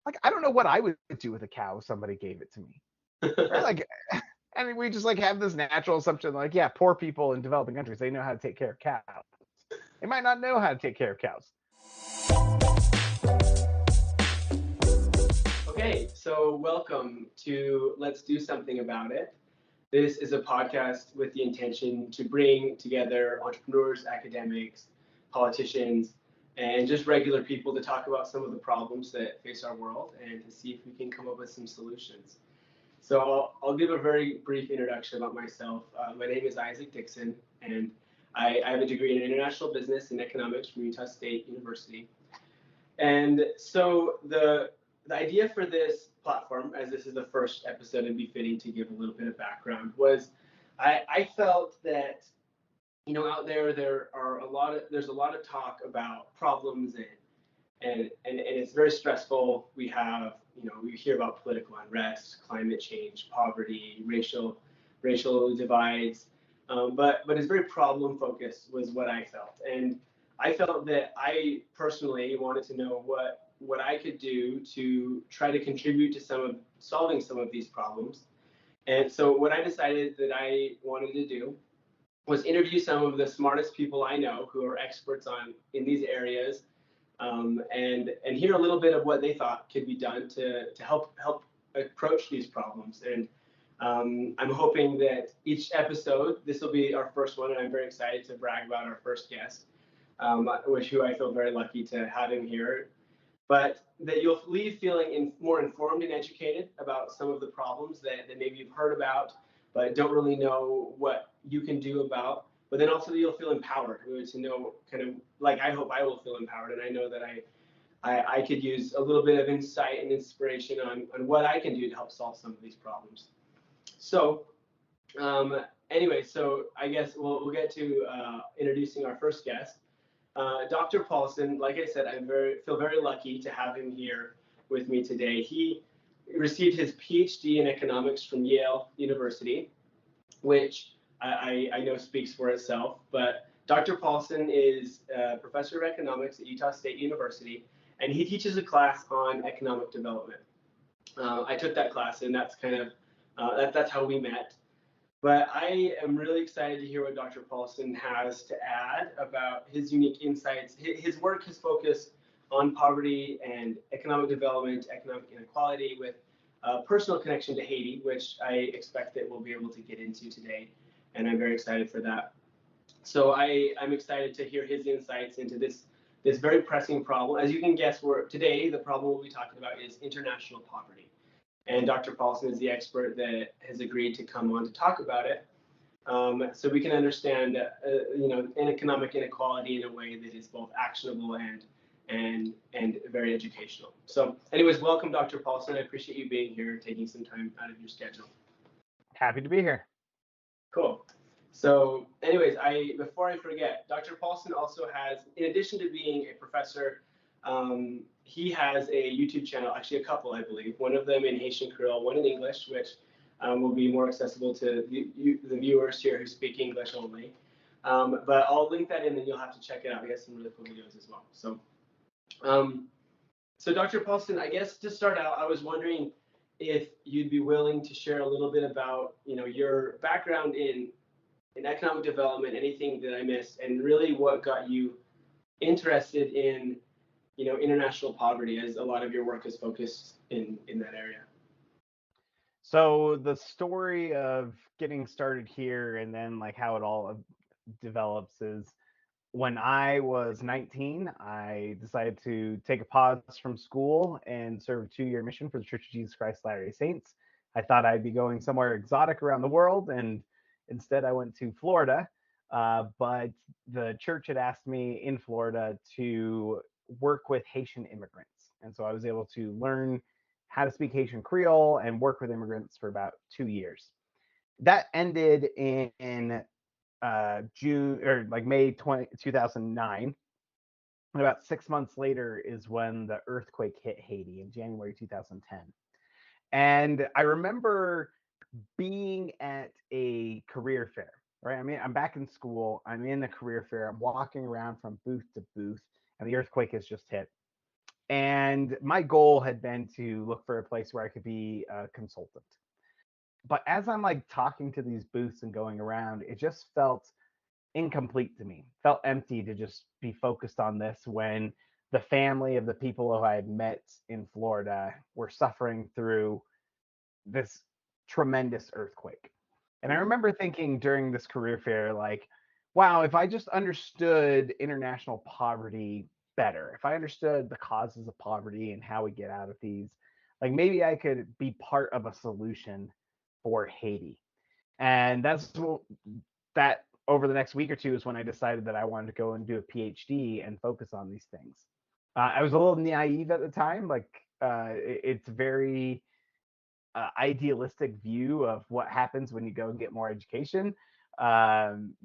like, I don't know what I would do with a cow if somebody gave it to me. Right? Like, I mean, we just like have this natural assumption, like, yeah, poor people in developing countries, they know how to take care of cows. They might not know how to take care of cows. Okay, so welcome to Let's Do Something About It. This is a podcast with the intention to bring together entrepreneurs, academics, politicians, and just regular people to talk about some of the problems that face our world and to see if we can come up with some solutions. So I'll give a very brief introduction about myself. My name is Isaac Dixon, and I have a degree in international business and economics from Utah State University. And so the idea for this platform, as this is the first episode, it'd be fitting to give a little bit of background, was I felt that out there are there's a lot of talk about problems and it's very stressful. We hear about political unrest, climate change, poverty, racial divides, but it's very problem focused was what I felt, and I felt that I personally wanted to know what I could do to try to contribute to solving some of these problems. And so what I decided that I wanted to do was interview some of the smartest people I know who are experts in these areas, and hear a little bit of what they thought could be done to help approach these problems. And I'm hoping that each episode, this will be our first one, and I'm very excited to brag about our first guest, who I feel very lucky to have him here. But that you'll leave feeling more informed and educated about some of the problems that maybe you've heard about, but don't really know what you can do about. But then also you'll feel empowered to know, kind of like I hope I will feel empowered, and I know that I could use a little bit of insight and inspiration on what I can do to help solve some of these problems. So anyway, so I guess we'll get to introducing our first guest. Dr. Palsson, like I said, feel very lucky to have him here with me today. He received his PhD in economics from Yale University, which I know speaks for itself. But Dr. Palsson is a professor of economics at Utah State University, and he teaches a class on economic development. I took that class, and that's kind of that's how we met. But I am really excited to hear what Dr. Palsson has to add about his unique insights. His work has focused on poverty and economic development, economic inequality, with a personal connection to Haiti, which I expect that we'll be able to get into today, and I'm very excited for that. So I'm excited to hear his insights into this very pressing problem. As you can guess, today the problem we'll be talking about is international poverty. And Dr. Palsson is the expert that has agreed to come on to talk about it, so we can understand, economic inequality in a way that is both actionable and very educational. So, anyways, welcome, Dr. Palsson. I appreciate you being here, taking some time out of your schedule. Happy to be here. Cool. So, anyways, before I forget, Dr. Palsson also has, in addition to being a professor, he has a YouTube channel, actually a couple, I believe. One of them in Haitian Creole, one in English, which will be more accessible to the viewers here who speak English only. But I'll link that in, and you'll have to check it out. He has some really cool videos as well. So Dr. Palsson, I guess to start out, I was wondering if you'd be willing to share a little bit about, your background in economic development, anything that I missed, and really what got you interested in international poverty, as a lot of your work is focused in that area. So the story of getting started here and then like how it all develops is when I was 19, I decided to take a pause from school and serve a 2-year mission for the Church of Jesus Christ of Latter-day Saints. I thought I'd be going somewhere exotic around the world, and instead I went to Florida. But the church had asked me in Florida to work with Haitian immigrants. And so I was able to learn how to speak Haitian Creole and work with immigrants for about 2 years. That ended in June, or like May 2009. And about 6 months later is when the earthquake hit Haiti in January 2010. And I remember being at a career fair, right? I mean, I'm back in school, I'm in a career fair, I'm walking around from booth to booth, and the earthquake has just hit. And my goal had been to look for a place where I could be a consultant. But as I'm like talking to these booths and going around, it just felt incomplete to me. Felt empty to just be focused on this when the family of the people who I had met in Florida were suffering through this tremendous earthquake. And I Mm-hmm. remember thinking during this career fair, like, wow, if I just understood international poverty better, if I understood the causes of poverty and how we get out of these, like maybe I could be part of a solution for Haiti. And that over the next week or two is when I decided that I wanted to go and do a PhD and focus on these things. I was a little naive at the time, like it's very idealistic view of what happens when you go and get more education.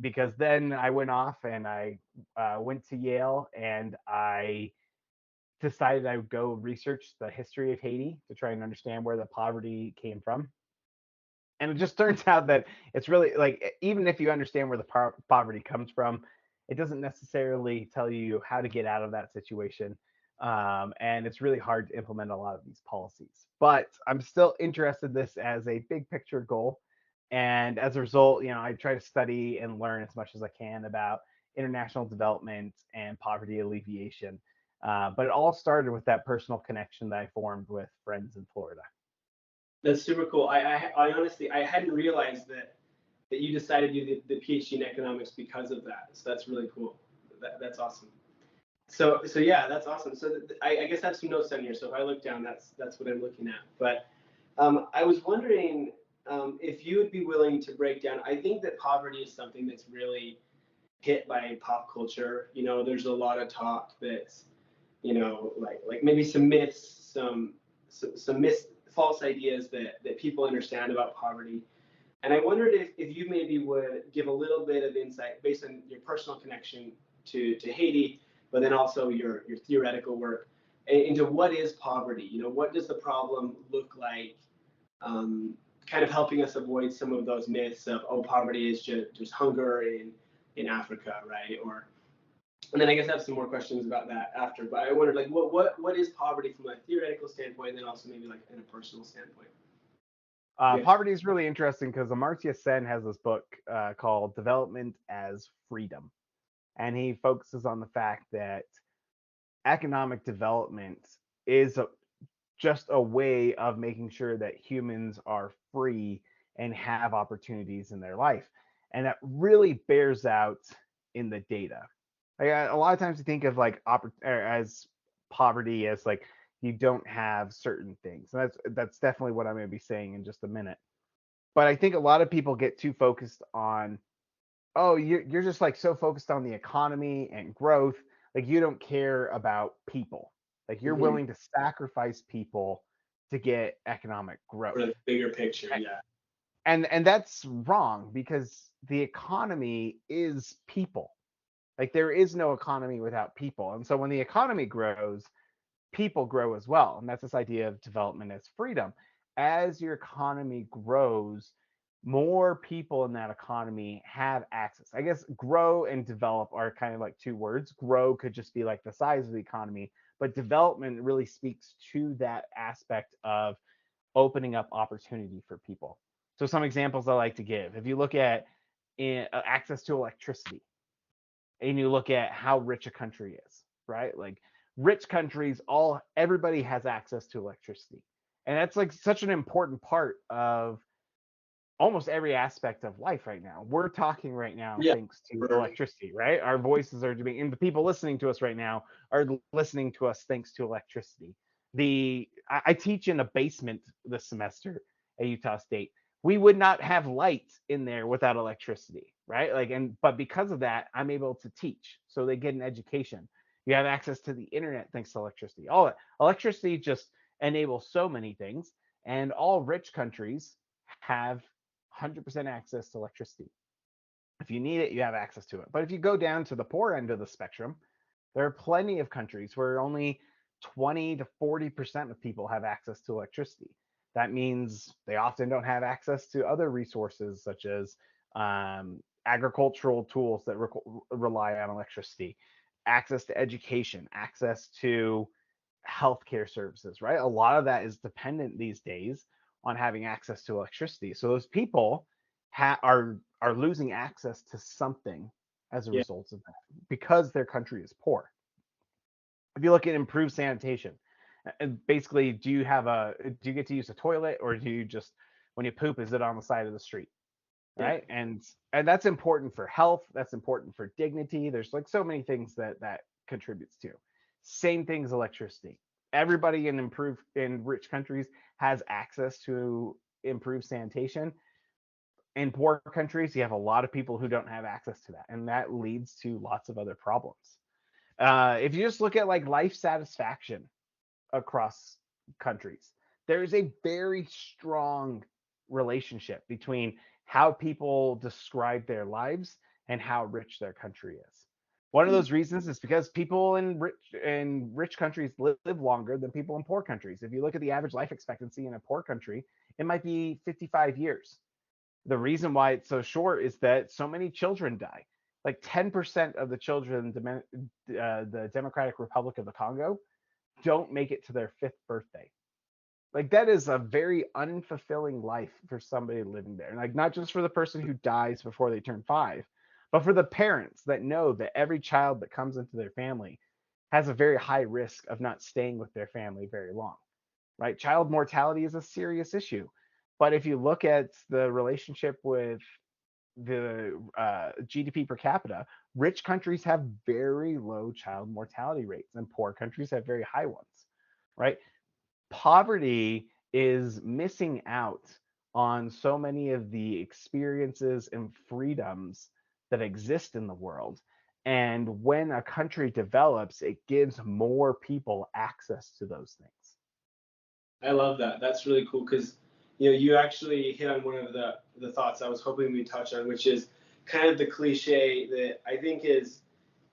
Because then I went off and I went to Yale and I decided I would go research the history of Haiti to try and understand where the poverty came from. And it just turns out that it's really like even if you understand where the poverty comes from, it doesn't necessarily tell you how to get out of that situation. And it's really hard to implement a lot of these policies. But I'm still interested in this as a big picture goal. And as a result, I try to study and learn as much as I can about international development and poverty alleviation. But it all started with that personal connection that I formed with friends in Florida. That's super cool. I honestly I hadn't realized that you decided to do the PhD in economics because of that. So that's really cool. That's awesome. So yeah, that's awesome. So I guess that's some notes down here. So if I look down, that's what I'm looking at. But I was wondering if you would be willing to break down. I think that poverty is something that's really hit by pop culture. There's a lot of talk that's like maybe some myths, some false ideas that people understand about poverty. And I wondered if you maybe would give a little bit of insight based on your personal connection to Haiti, but then also your theoretical work into what is poverty. What does the problem look like? Um, Kind of helping us avoid some of those myths of, oh, poverty is just hunger in Africa, right? And then I guess I have some more questions about that after. But I wondered, like, what is poverty from a theoretical standpoint, and then also maybe like in a personal standpoint. Yeah. Poverty is really interesting because Amartya Sen has this book called Development as Freedom. And he focuses on the fact that economic development is just a way of making sure that humans are free and have opportunities in their life. And that really bears out in the data. Like, a lot of times you think of like as poverty as like you don't have certain things. And that's definitely what I'm going to be saying in just a minute. But I think a lot of people get too focused on, oh, you're just like so focused on the economy and growth, like you don't care about people. Like you're Mm-hmm. willing to sacrifice people to get economic For growth. the bigger picture, A- yeah. And that's wrong because the economy is people. Like there is no economy without people. And so when the economy grows, people grow as well. And that's this idea of development as freedom. As your economy grows, more people in that economy have access. I guess grow and develop are kind of like two words. Grow could just be like the size of the economy, but development really speaks to that aspect of opening up opportunity for people. So some examples I like to give. If you look at access to electricity, and you look at how rich a country is, right? Like rich countries, everybody has access to electricity. And that's like such an important part of almost every aspect of life right now. We're talking right now Yeah. thanks to For, electricity, right? Our voices are being, and the people listening to us right now are listening to us thanks to electricity. I teach in a basement this semester at Utah State. We would not have light in there without electricity, right? But because of that, I'm able to teach. So they get an education. You have access to the internet thanks to electricity. All that electricity just enables so many things, and all rich countries have 100% access to electricity. If you need it, you have access to it. But if you go down to the poor end of the spectrum, there are plenty of countries where only 20 to 40% of people have access to electricity. That means they often don't have access to other resources such as agricultural tools that rely on electricity, access to education, access to healthcare services, right? A lot of that is dependent these days on having access to electricity. So those people are losing access to something as a Yeah. result of that because their country is poor. If you look at improved sanitation, basically, do you get to use a toilet, or do you just, when you poop, is it on the side of the street? Yeah. Right? And that's important for health, that's important for dignity. There's like so many things that contributes to. Same things electricity. Everybody in rich countries has access to improved sanitation. In poor countries, you have a lot of people who don't have access to that, and that leads to lots of other problems. If you just look at like life satisfaction across countries, there is a very strong relationship between how people describe their lives and how rich their country is. One of Mm. those reasons is because people in rich countries live longer than people in poor countries. If you look at the average life expectancy in a poor country, it might be 55 years. The reason why it's so short is that so many children die. Like 10% of the children in the Democratic Republic of the Congo don't make it to their fifth birthday. Like that is a very unfulfilling life for somebody living there. Like not just for the person who dies before they turn 5, but for the parents that know that every child that comes into their family has a very high risk of not staying with their family very long. Right? Child mortality is a serious issue. But if you look at the relationship with the GDP per capita, rich countries have very low child mortality rates, and poor countries have very high ones. Right? Poverty is missing out on so many of the experiences and freedoms that exist in the world. And when a country develops, it gives more people access to those things. I love that. That's really cool because you actually hit on one of the thoughts I was hoping we'd touch on, which is kind of the cliche that I think is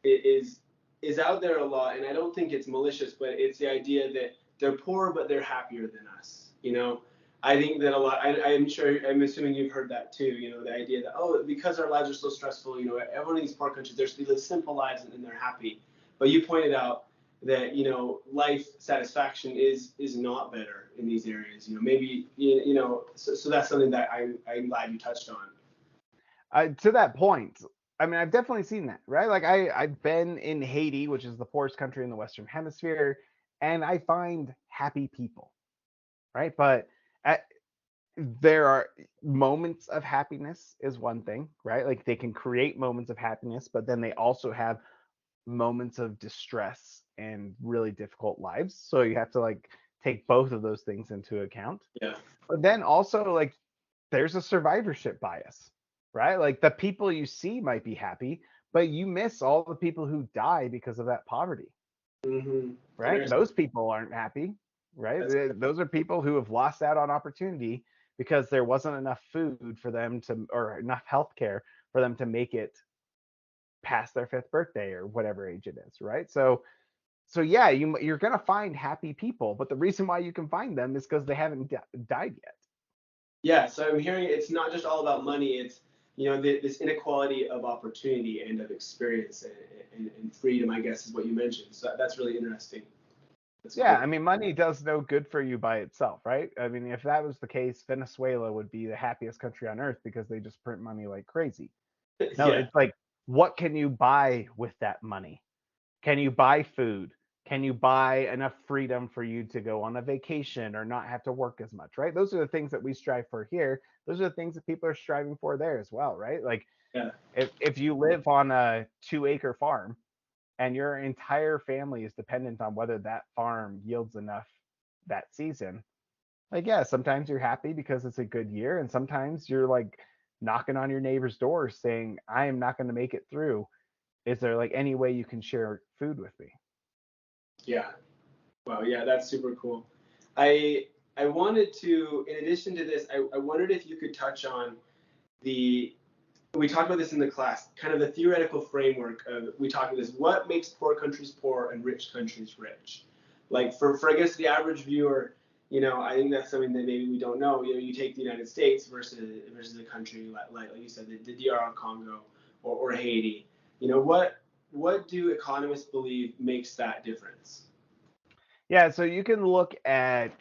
is out there a lot, and I don't think it's malicious, but it's the idea that they're poor but they're happier than us. I think that a lot. I'm sure. I'm assuming you've heard that too. The idea that, oh, because our lives are so stressful, everyone in these poor countries, they live simple lives and they're happy. But you pointed out that life satisfaction is not better in these areas. Maybe so that's something that I'm glad you touched on. To that point, I mean, I've definitely seen that, right? Like I've been in Haiti, which is the poorest country in the Western Hemisphere, and I find happy people, right? But at, there are moments of happiness is one thing, right? Like they can create moments of happiness, but then they also have moments of distress and really difficult lives. So you have to like take both of those things into account. Yeah. But then also like there's a survivorship bias, right? Like the people you see might be happy, but you miss all the people who die because of that poverty, Mm-hmm. right? Interesting. Those people aren't happy, right? That's Those are people who have lost out on opportunity because there wasn't enough food for them to, or enough health care for them to make it past their fifth birthday or whatever age it is, right? So yeah, you're gonna find happy people, but the reason why you can find them is because they haven't died yet. Yeah, so I'm hearing it's not just all about money. It's this inequality of opportunity and of experience and freedom. I guess is what you mentioned. So that's really interesting. That's Yeah, cool. I mean, money does no good for you by itself, right? I mean, if that was the case, Venezuela would be the happiest country on earth because they just print money like crazy. No, Yeah, it's like, what can you buy with that money? Can you buy food? Can you buy enough freedom for you to go on a vacation or not have to work as much, right? Those are the things that we strive for here. Those are the things that people are striving for there as well, right? Like yeah, if you live on a 2 acre farm and your entire family is dependent on whether that farm yields enough that season, like yeah, sometimes you're happy because it's a good year, and sometimes you're like knocking on your neighbor's door saying, I am not going to make it through. Is there like any way you can share food with me? yeah. Wow, yeah, that's super cool. I wanted to, in addition to this, I wondered if you could touch on the we talked about this in the class, kind of the theoretical framework of we talked about this. What makes poor countries poor and rich countries rich? Like for I guess the average viewer, I think that's something that maybe we don't know. You take the United States versus a country like you said, the DR Congo or Haiti. What do economists believe makes that difference? Yeah, so you can look at,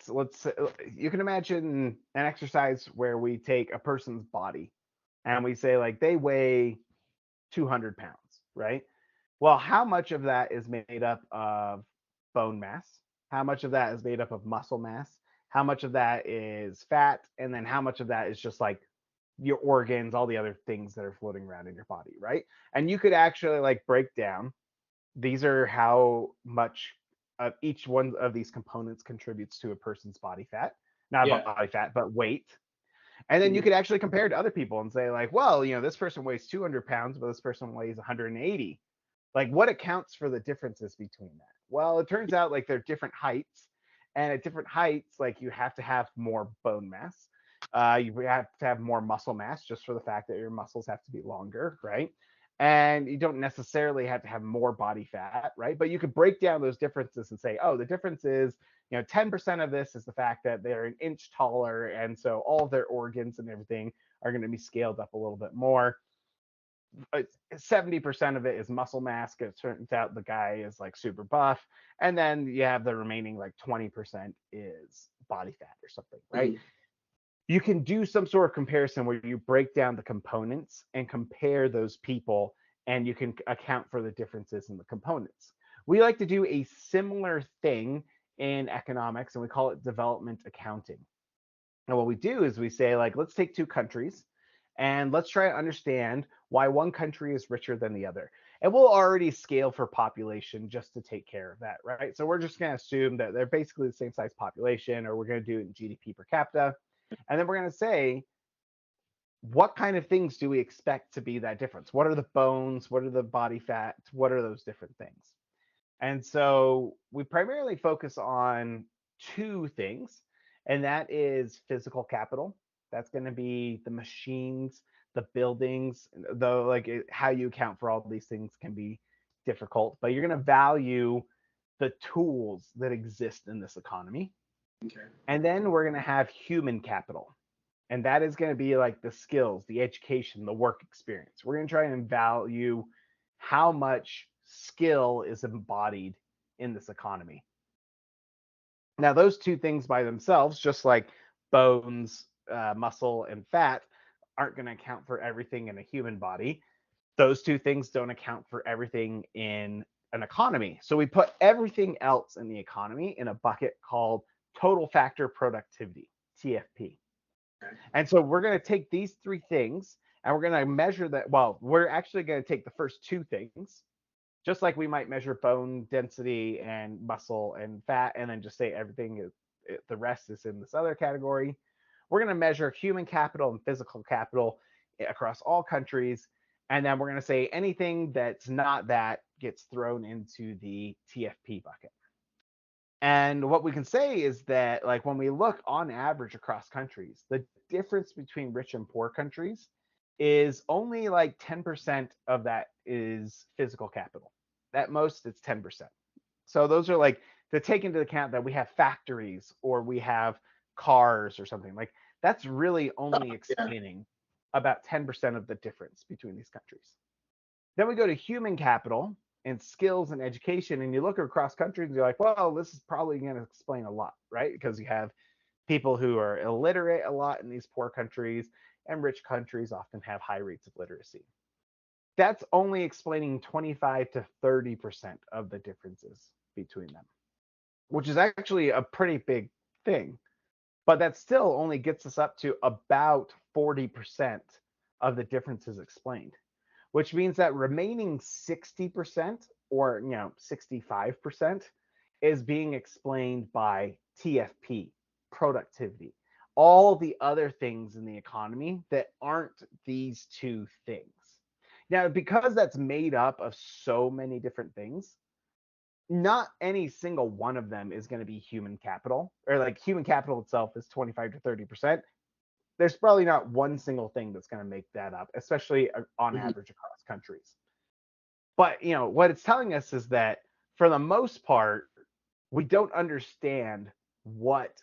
you can imagine an exercise where we take a person's body and we say like they weigh 200 pounds, right? Well, how much of that is made up of bone mass? How much of that is made up of muscle mass? How much of that is fat? And then how much of that is just like your organs, all the other things that are floating around in your body, right? And you could actually like break down, these are how much of each one of these components contributes to a person's body fat, not Yeah. body fat, but weight. And then you Mhm. could actually compare it to other people and say, like, well, this person weighs 200 pounds, but this person weighs 180. Like, what accounts for the differences between that? Well, it turns out like they're different heights. And at different heights, like you have to have more bone mass. You have to have more muscle mass just for the fact that your muscles have to be longer, right? And you don't necessarily have to have more body fat, right? But you could break down those differences and say, oh, the difference is 10% of this is the fact that they're an inch taller. And so all of their organs and everything are going to be scaled up a little bit more. 70% of it is muscle mass. It turns out the guy is like super buff. And then you have the remaining like 20% is body fat or something, right? Mhm. You can do some sort of comparison where you break down the components and compare those people, and you can account for the differences in the components. We like to do a similar thing in economics, and we call it development accounting. And what we do is we say, like, let's take two countries and let's try to understand why one country is richer than the other. And we'll already scale for population just to take care of that, right? So we're just going to assume that they're basically the same size population, or we're going to do it in GDP per capita. And then we're going to say, what kind of things do we expect to be that difference? What are the bones? What are the body fats? What are those different things? And so we primarily focus on two things, and that is physical capital. That's going to be the machines, the buildings, though, like how you account for all these things can be difficult, but you're going to value the tools that exist in this economy. Okay. And then we're going to have human capital. And that is going to be like the skills, the education, the work experience. We're going to try and value how much skill is embodied in this economy. Now, those two things by themselves, just like bones, muscle, and fat, aren't going to account for everything in a human body. Those two things don't account for everything in an economy. So we put everything else in the economy in a bucket called total factor productivity, TFP. Okay. And so we're going to take these three things and we're going to measure that. Well, we're actually going to take the first two things, just like we might measure bone density and muscle and fat, and then just say everything is, the rest is in this other category. We're going to measure human capital and physical capital across all countries. And then we're going to say anything that's not that gets thrown into the TFP bucket. And what we can say is that, like, when we look on average across countries, the difference between rich and poor countries is only like 10% of that is physical capital. At most, it's 10%. So those are like to take into account that we have factories or we have cars or something. Like, that's really only Yeah. explaining about 10% of the difference between these countries. Then we go to human capital and skills and education, and you look across countries and you're like, well, this is probably going to explain a lot, right? Because you have people who are illiterate a lot in these poor countries, and rich countries often have high rates of literacy. That's only explaining 25 to 30% of the differences between them, which is actually a pretty big thing. But that still only gets us up to about 40% of the differences explained, which means that remaining 60% or 65% is being explained by TFP, productivity, all the other things in the economy that aren't these two things. Now, because that's made up of so many different things, not any single one of them is going to be human capital, or like human capital itself is 25 to 30%. There's probably not one single thing that's going to make that up, especially on Mhm. average across countries. But what it's telling us is that for the most part, we don't understand what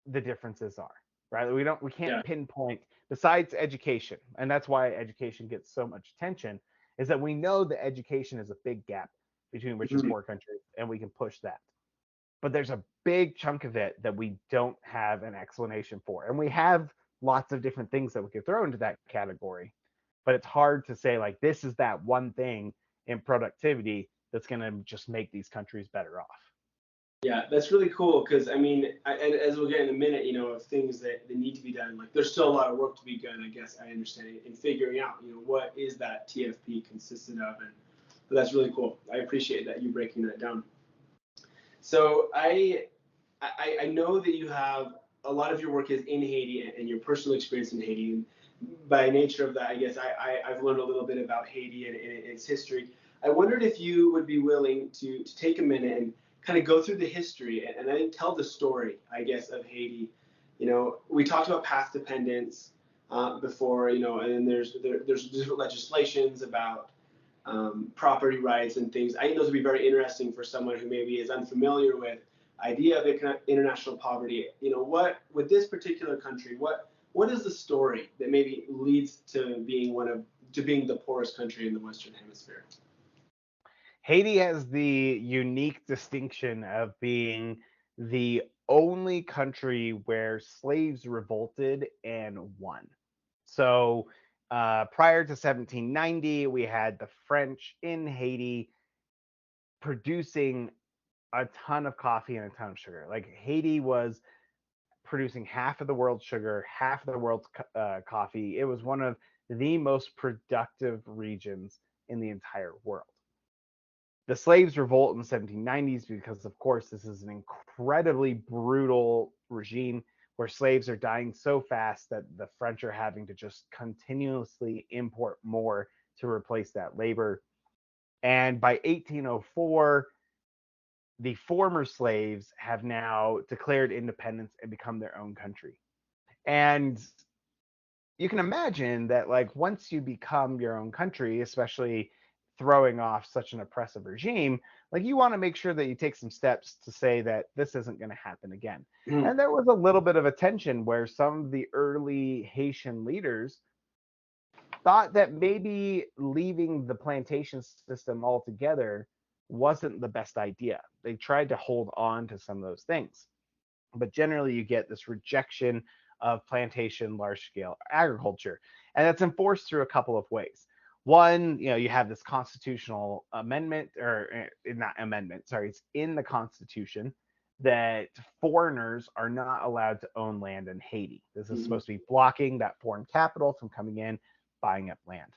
the differences are, right? We can't Yeah. pinpoint, besides education, and that's why education gets so much attention, is that we know that education is a big gap between rich and Mhm. poor countries, and we can push that. but there's a big chunk of it that we don't have an explanation for. And we have lots of different things that we could throw into that category, but it's hard to say like this is that one thing in productivity that's going to just make these countries better off. Yeah, that's really cool because I mean, and as we'll get in a minute, of things that need to be done. Like, there's still a lot of work to be done. I guess I understand in figuring out, what is that TFP consistent of, and but that's really cool. I appreciate that you breaking that down. So I know that you have a lot of your work is in Haiti and your personal experience in Haiti. And by nature of that, I guess I've learned a little bit about Haiti and its history. I wondered if you would be willing to take a minute and kind of go through the history and I think tell the story, I guess, of Haiti. We talked about path dependence before, and then there's different legislations about property rights and things. I think those would be very interesting for someone who maybe is unfamiliar with idea of international poverty. What with this particular country, what is the story that maybe leads to being the poorest country in the Western Hemisphere? Haiti has the unique distinction of being the only country where slaves revolted and won. So prior to 1790, we had the French in Haiti producing a ton of coffee and a ton of sugar. Like Haiti was producing half of the world's sugar, half of the world's coffee. It was one of the most productive regions in the entire world. The slaves revolt in the 1790s because, of course, this is an incredibly brutal regime where slaves are dying so fast that the French are having to just continuously import more to replace that labor. And by 1804, the former slaves have now declared independence and become their own country. And you can imagine that, like, once you become your own country, especially throwing off such an oppressive regime, like, you want to make sure that you take some steps to say that this isn't going to happen again. Mm. And there was a little bit of a tension where some of the early Haitian leaders thought that maybe leaving the plantation system altogether wasn't the best idea. They tried to hold on to some of those things. But generally, you get this rejection of plantation large scale agriculture. And that's enforced through a couple of ways. One, you have this constitutional amendment, or not amendment, sorry, it's in the Constitution that foreigners are not allowed to own land in Haiti. This is Mm-hmm. supposed to be blocking that foreign capital from coming in, buying up land.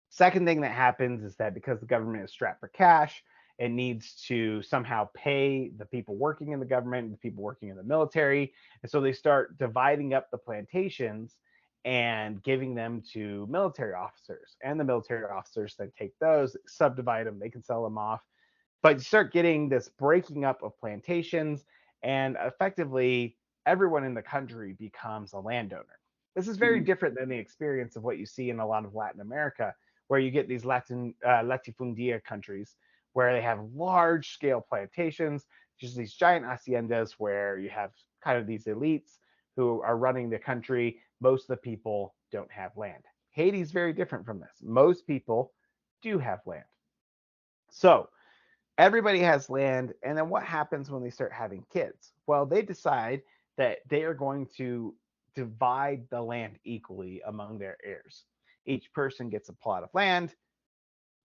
Second thing that happens is that because the government is strapped for cash, it needs to somehow pay the people working in the government, the people working in the military. And so they start dividing up the plantations and giving them to military officers. And the military officers then take those, subdivide them, they can sell them off. But you start getting this breaking up of plantations, and effectively everyone in the country becomes a landowner. This is very Mm-hmm. different than the experience of what you see in a lot of Latin America, where you get these latifundia countries where they have large scale plantations, just these giant haciendas where you have kind of these elites who are running the country. Most of the people don't have land. Haiti is very different from this. Most people do have land. So everybody has land. And then what happens when they start having kids? Well, they decide that they are going to divide the land equally among their heirs. Each person gets a plot of land,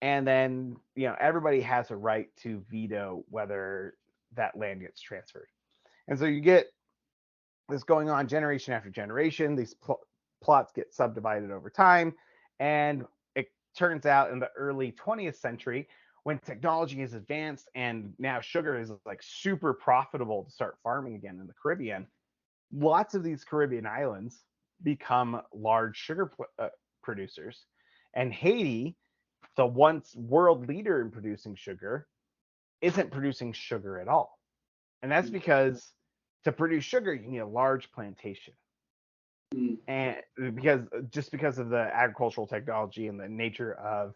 and then everybody has a right to veto whether that land gets transferred. And so you get this going on generation after generation. These plots get subdivided over time, and it turns out in the early 20th century, when technology is advanced and now sugar is like super profitable to start farming again in the Caribbean, lots of these Caribbean islands become large sugar producers. And Haiti, the once world leader in producing sugar, isn't producing sugar at all. And that's because to produce sugar, you need a large plantation. Mm-hmm. And because of the agricultural technology and the nature of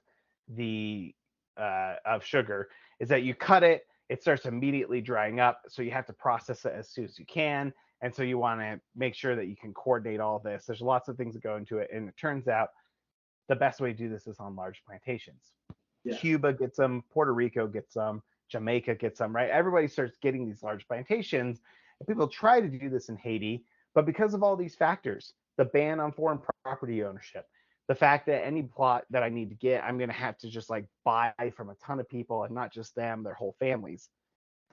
the of sugar, is that you cut it, it starts immediately drying up, so you have to process it as soon as you can. And so you want to make sure that you can coordinate all this. There's lots of things that go into it, and it turns out the best way to do this is on large plantations. Yeah. Cuba gets them, Puerto Rico gets them, Jamaica gets some, right? Everybody starts getting these large plantations, and people try to do this in Haiti, but because of all these factors, the ban on foreign property ownership, the fact that any plot that I need to get, I'm going to have to just like buy from a ton of people, and not just them, their whole families.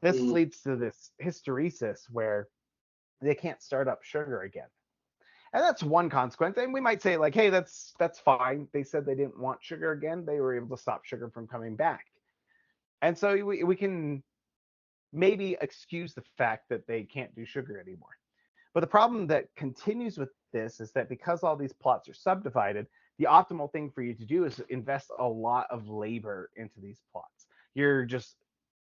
This Mm, leads to this hysteresis where they can't start up sugar again. And that's one consequence. And we might say, like, hey, that's fine. They said they didn't want sugar again. They were able to stop sugar from coming back. And so we can maybe excuse the fact that they can't do sugar anymore. But the problem that continues with this is that because all these plots are subdivided, the optimal thing for you to do is invest a lot of labor into these plots. You're just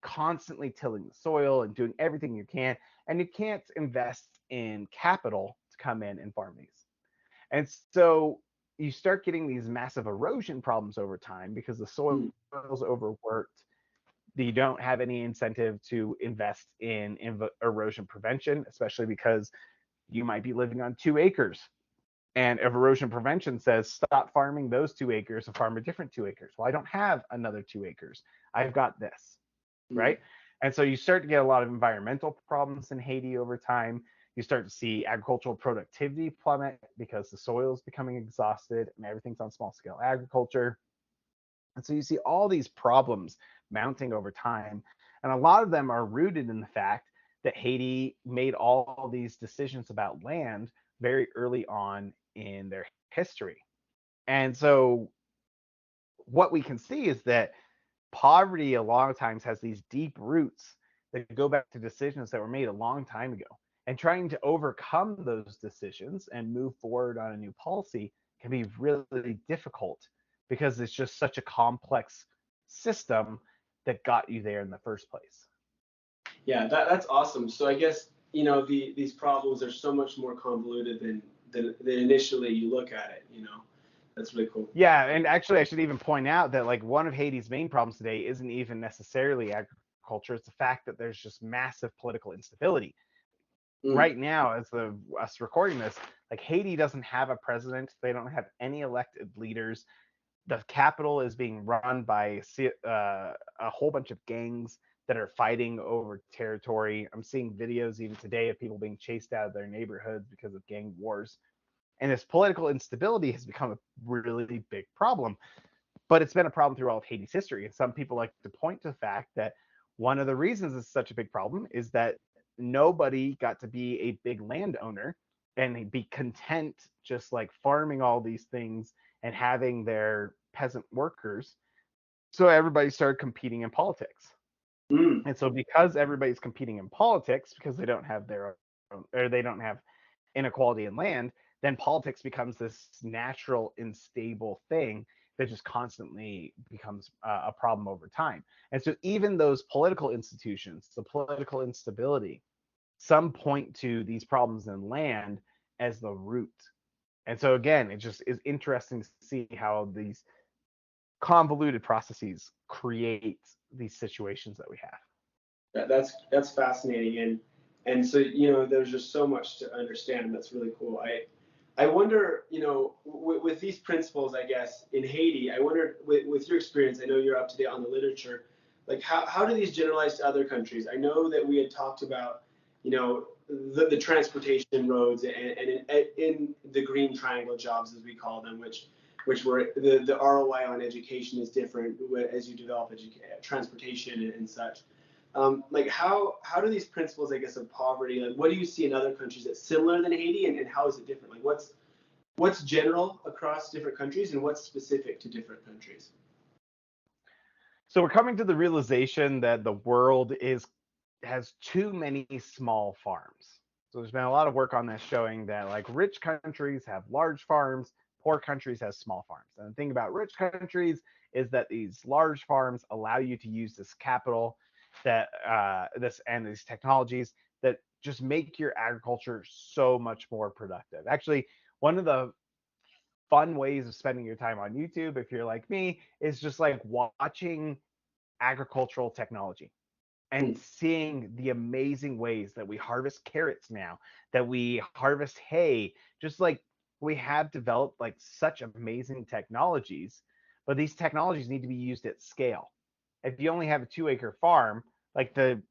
constantly tilling the soil and doing everything you can, and you can't invest in capital to come in and farm these. And so you start getting these massive erosion problems over time because the mm, soil's overworked. You don't have any incentive to invest in erosion prevention, especially because you might be living on 2 acres. And if erosion prevention says stop farming those 2 acres and farm a different 2 acres. Well, I don't have another 2 acres. I've got this, mm. right? And so you start to get a lot of environmental problems in Haiti over time. You start to see agricultural productivity plummet because the soil is becoming exhausted and everything's on small scale agriculture. And so you see all these problems mounting over time. And a lot of them are rooted in the fact that Haiti made all these decisions about land very early on in their history. And so what we can see is that poverty a lot of times has these deep roots that go back to decisions that were made a long time ago. And trying to overcome those decisions and move forward on a new policy can be really difficult because it's just such a complex system that got you there in the first place. Yeah, that's awesome. So I guess these problems are so much more convoluted than initially you look at it. That's really cool. Yeah, and actually, I should even point out that like one of Haiti's main problems today isn't even necessarily agriculture; it's the fact that there's just massive political instability. Mm, Right now, as of us recording this, like Haiti doesn't have a president; they don't have any elected leaders. The capital is being run by a whole bunch of gangs that are fighting over territory. I'm seeing videos even today of people being chased out of their neighborhoods because of gang wars. And this political instability has become a really big problem, but it's been a problem through all of Haiti's history. And some people like to point to the fact that one of the reasons it's such a big problem is that nobody got to be a big landowner and be content just like farming all these things and having their peasant workers. So everybody started competing in politics. mm. And so because everybody's competing in politics because they don't have their own, or they don't have inequality in land, then politics becomes this natural and stable thing that just constantly becomes a problem over time. And so even those political institutions, the political instability, some point to these problems in land as the root. And so again, it just is interesting to see how these convoluted processes create these situations that we have. That's fascinating, and so there's just so much to understand. That's really cool. I wonder, with these principles, I guess in Haiti, I wonder with your experience. I know you're up to date on the literature. Like how do these generalize to other countries? I know that we had talked about, the transportation roads and in the green triangle jobs as we call them, which were the ROI on education is different as you develop transportation and such. Like how do these principles, I guess, of poverty, like what do you see in other countries that's similar than Haiti, and how is it different? Like what's general across different countries and what's specific to different countries? So we're coming to the realization that the world is has too many small farms. So there's been a lot of work on this showing that like rich countries have large farms, poor countries have small farms. And the thing about rich countries is that these large farms allow you to use this capital that this and these technologies that just make your agriculture so much more productive. Actually, one of the fun ways of spending your time on YouTube, if you're like me, is just like watching agricultural technology and Hmm. seeing the amazing ways that we harvest carrots now, that we harvest hay, just like we have developed like such amazing technologies, but these technologies need to be used at scale. If you only have a 2 acre farm, like the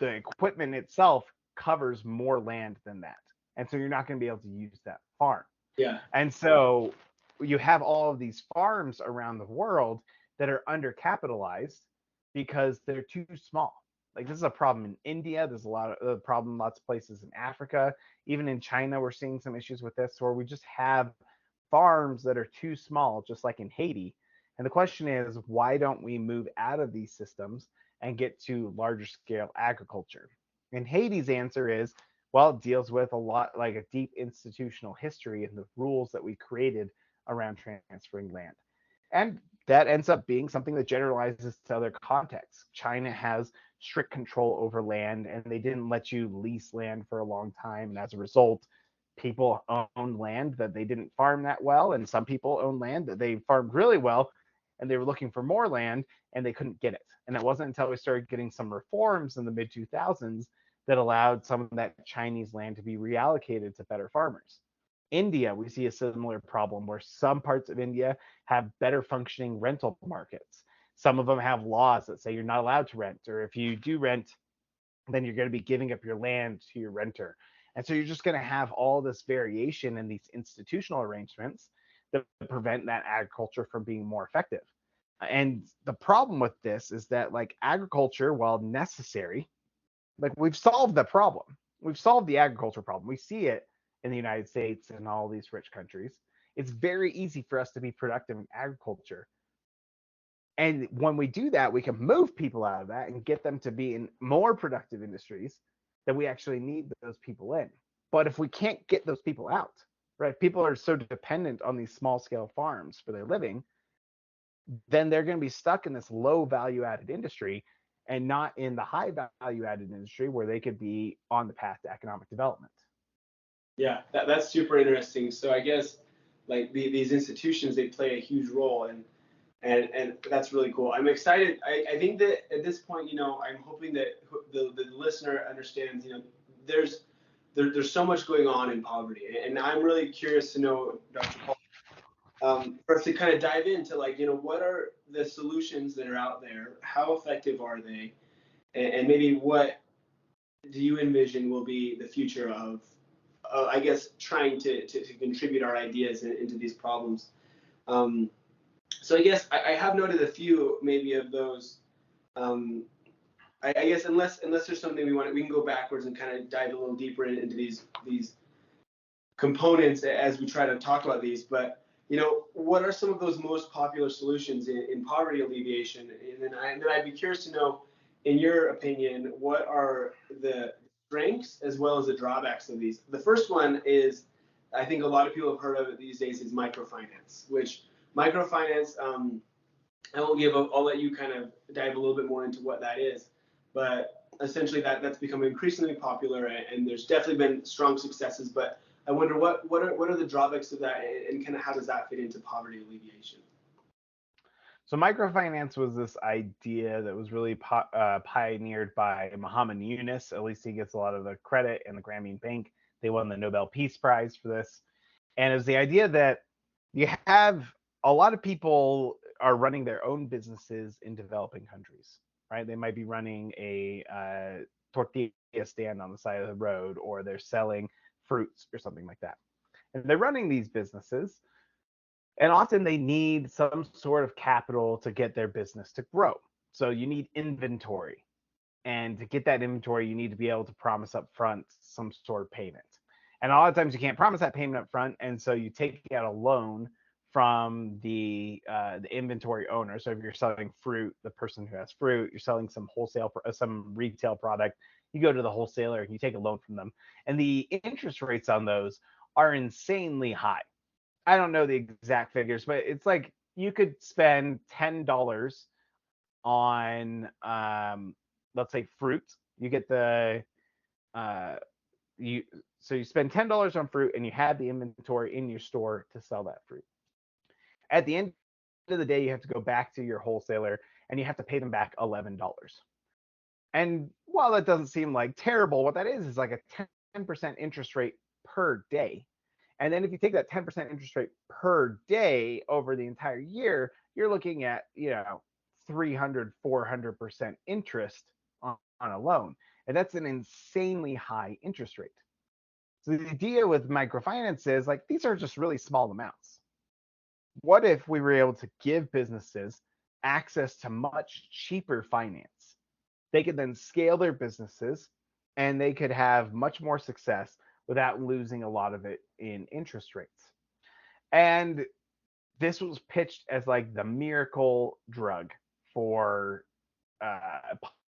equipment itself covers more land than that. And so you're not going to be able to use that farm. Yeah. And so you have all of these farms around the world that are undercapitalized because they're too small. Like this is a problem in India. There's a lot of problem, lots of places in Africa. Even in China, we're seeing some issues with this, where we just have farms that are too small, just like in Haiti. And the question is, why don't we move out of these systems and get to larger scale agriculture? And Haiti's answer is, well, it deals with a lot, like a deep institutional history and the rules that we created around transferring land. And that ends up being something that generalizes to other contexts. China has strict control over land, and they didn't let you lease land for a long time. And as a result, people own land that they didn't farm that well, and some people own land that they farmed really well, and they were looking for more land and they couldn't get it. And it wasn't until we started getting some reforms in the mid 2000s that allowed some of that Chinese land to be reallocated to better farmers. India, we see a similar problem where some parts of India have better functioning rental markets. Some of them have laws that say you're not allowed to rent, or if you do rent, then you're going to be giving up your land to your renter. And so you're just going to have all this variation in these institutional arrangements that prevent that agriculture from being more effective. And the problem with this is that, like, agriculture, while necessary, like, we've solved the problem. We've solved the agriculture problem. We see it in the United States and all these rich countries. It's very easy for us to be productive in agriculture. And when we do that, we can move people out of that and get them to be in more productive industries that we actually need those people in. But if we can't get those people out, right, people are so dependent on these small scale farms for their living, then they're going to be stuck in this low value added industry and not in the high value added industry where they could be on the path to economic development. Yeah, that's super interesting. So I guess like these institutions, they play a huge role, and that's really cool. I'm excited. I think that at this point, I'm hoping that the listener understands, there's so much going on in poverty, and I'm really curious to know, Dr. Paul, for us to kind of dive into, like, what are the solutions that are out there? How effective are they? And maybe what do you envision will be the future of, I guess, trying to contribute our ideas into these problems? Um, so I guess I have noted a few maybe of those. Um, I guess unless there's something we can go backwards and kind of dive a little deeper into these components as we try to talk about these. But what are some of those most popular solutions in poverty alleviation? And then I'd be curious to know, in your opinion, what are the strengths as well as the drawbacks of these? The first one is, I think a lot of people have heard of it these days, is microfinance. Which microfinance, I won't give. I'll let you kind of dive a little bit more into what that is. But essentially, that's become increasingly popular, and there's definitely been strong successes. But I wonder what are the drawbacks of that, and kind of how does that fit into poverty alleviation? So microfinance was this idea that was really pioneered by Muhammad Yunus. At least he gets a lot of the credit, and the Grameen Bank. They won the Nobel Peace Prize for this. And it was the idea that you have a lot of people are running their own businesses in developing countries, right? They might be running a tortilla stand on the side of the road, or they're selling fruits or something like that. And they're running these businesses, and often they need some sort of capital to get their business to grow. So you need inventory. And to get that inventory, you need to be able to promise up front some sort of payment. And a lot of times you can't promise that payment up front. And so you take out a loan from the inventory owner. So if you're selling fruit, the person who has fruit, you're selling some some retail product, you go to the wholesaler and you take a loan from them. And the interest rates on those are insanely high. I don't know the exact figures, but it's like you could spend $10 on, let's say, fruit. You get the uh, you so you spend $10 on fruit, and you have the inventory in your store to sell that fruit. At the end of the day, you have to go back to your wholesaler and you have to pay them back $11. And while that doesn't seem like terrible, what that is like a 10% interest rate per day. And then if you take that 10% interest rate per day over the entire year, you're looking at, 300, 400% interest on a loan. And that's an insanely high interest rate. So the idea with microfinance is like these are just really small amounts. What if we were able to give businesses access to much cheaper finance? They could then scale their businesses and they could have much more success without losing a lot of it in interest rates. And this was pitched as like the miracle drug for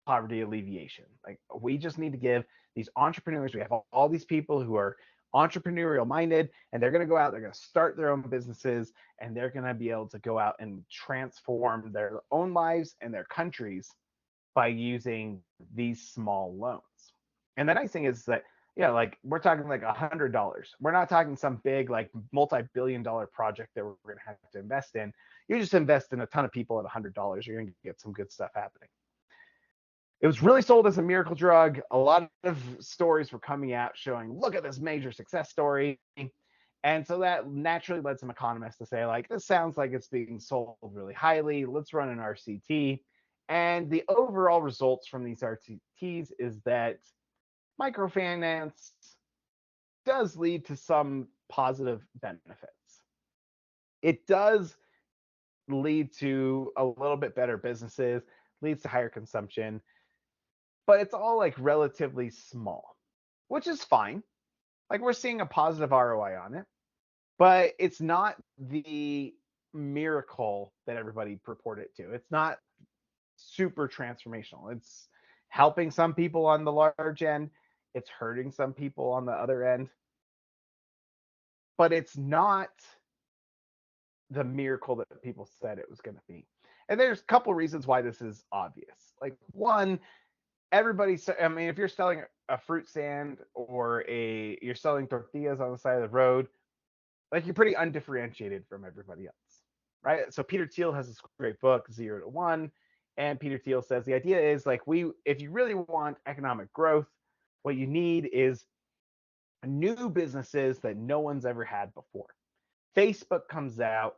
poverty alleviation. Like we just need to give these entrepreneurs, we have all these people who are entrepreneurial minded and they're going to go out, they're going to start their own businesses and they're going to be able to go out and transform their own lives and their countries by using these small loans. And the nice thing is that, yeah, like we're talking like $100. We're not talking some big like multi-billion-dollar project that we're going to have to invest in. You just invest in a ton of people at $100, you're going to get some good stuff happening. It was really sold as a miracle drug. A lot of stories were coming out showing, look at this major success story. And so that naturally led some economists to say, like, this sounds like it's being sold really highly. Let's run an RCT. And the overall results from these RCTs is that microfinance does lead to some positive benefits. It does lead to a little bit better businesses, leads to higher consumption, but it's all like relatively small, which is fine. Like we're seeing a positive ROI on it, but it's not the miracle that everybody purported to. It's not super transformational. It's helping some people on the large end, it's hurting some people on the other end, but it's not the miracle that people said it was going to be. And there's a couple reasons why this is obvious. Like one, I mean, if you're selling a fruit stand or you're selling tortillas on the side of the road, like you're pretty undifferentiated from everybody else, right? So Peter Thiel has this great book, Zero to One, and Peter Thiel says the idea is like if you really want economic growth, what you need is new businesses that no one's ever had before. Facebook comes out,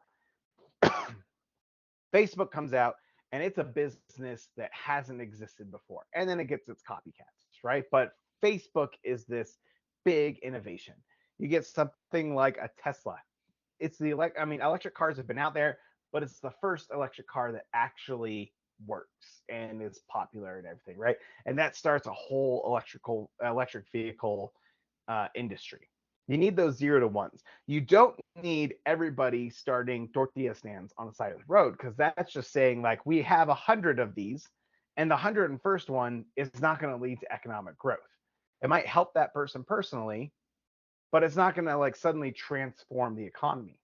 Facebook comes out, and it's a business that hasn't existed before, and then it gets its copycats, right? But Facebook is this big innovation. You get something like a Tesla. It's I mean, electric cars have been out there, but it's the first electric car that actually works and is popular and everything, right? And that starts a whole electric vehicle industry. You need those 0 to 1s. You don't need everybody starting tortilla stands on the side of the road because that's just saying like we have 100 of these, and the 101st one is not going to lead to economic growth. It might help that person personally, but it's not going to like suddenly transform the economy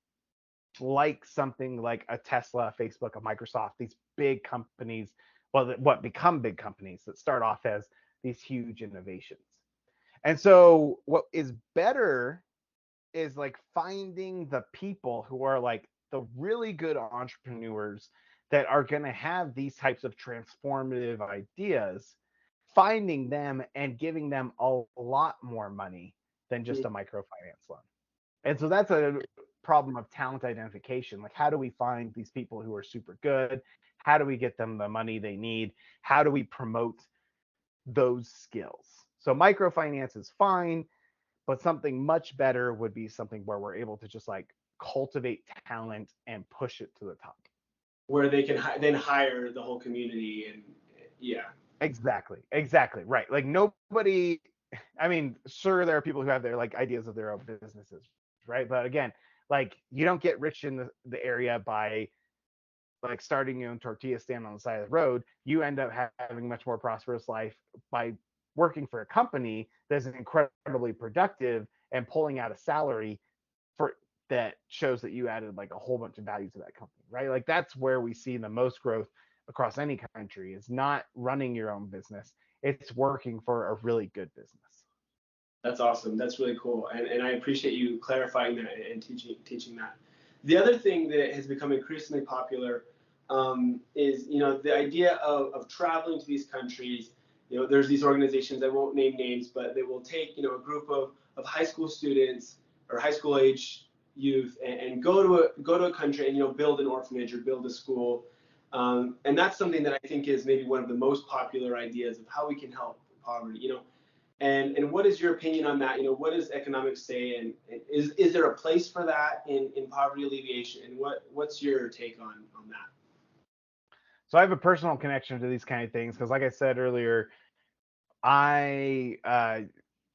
like something like a Tesla, a Facebook, a Microsoft, these big companies, well, what become big companies that start off as these huge innovations. And so, what is better is like finding the people who are like the really good entrepreneurs that are going to have these types of transformative ideas, finding them and giving them a lot more money than just a microfinance loan. And so that's a problem of talent identification. Like, how do we find these people who are super good? How do we get them the money they need? How do we promote those skills? So, microfinance is fine, but something much better would be something where we're able to just like cultivate talent and push it to the top. Where they can then hire the whole community and yeah. Exactly. Right. Like, nobody, I mean, sure, there are people who have their like ideas of their own businesses, right? But again, like you don't get rich in the area by like starting your own tortilla stand on the side of the road. You end up having much more prosperous life by working for a company that's incredibly productive and pulling out a salary for that shows that you added like a whole bunch of value to that company, right? Like that's where we see the most growth across any country is not running your own business. It's working for a really good business. That's awesome. That's really cool. And I appreciate you clarifying that and teaching that. The other thing that has become increasingly popular is, the idea of traveling to these countries. There's these organizations, I won't name names, but they will take, a group of high school students or high school age youth and go to a country and, build an orphanage or build a school. And that's something that I think is maybe one of the most popular ideas of how we can help poverty. And what is your opinion on that? What does economics say, and is there a place for that in poverty alleviation? And what's your take on that? So I have a personal connection to these kind of things because, like I said earlier, I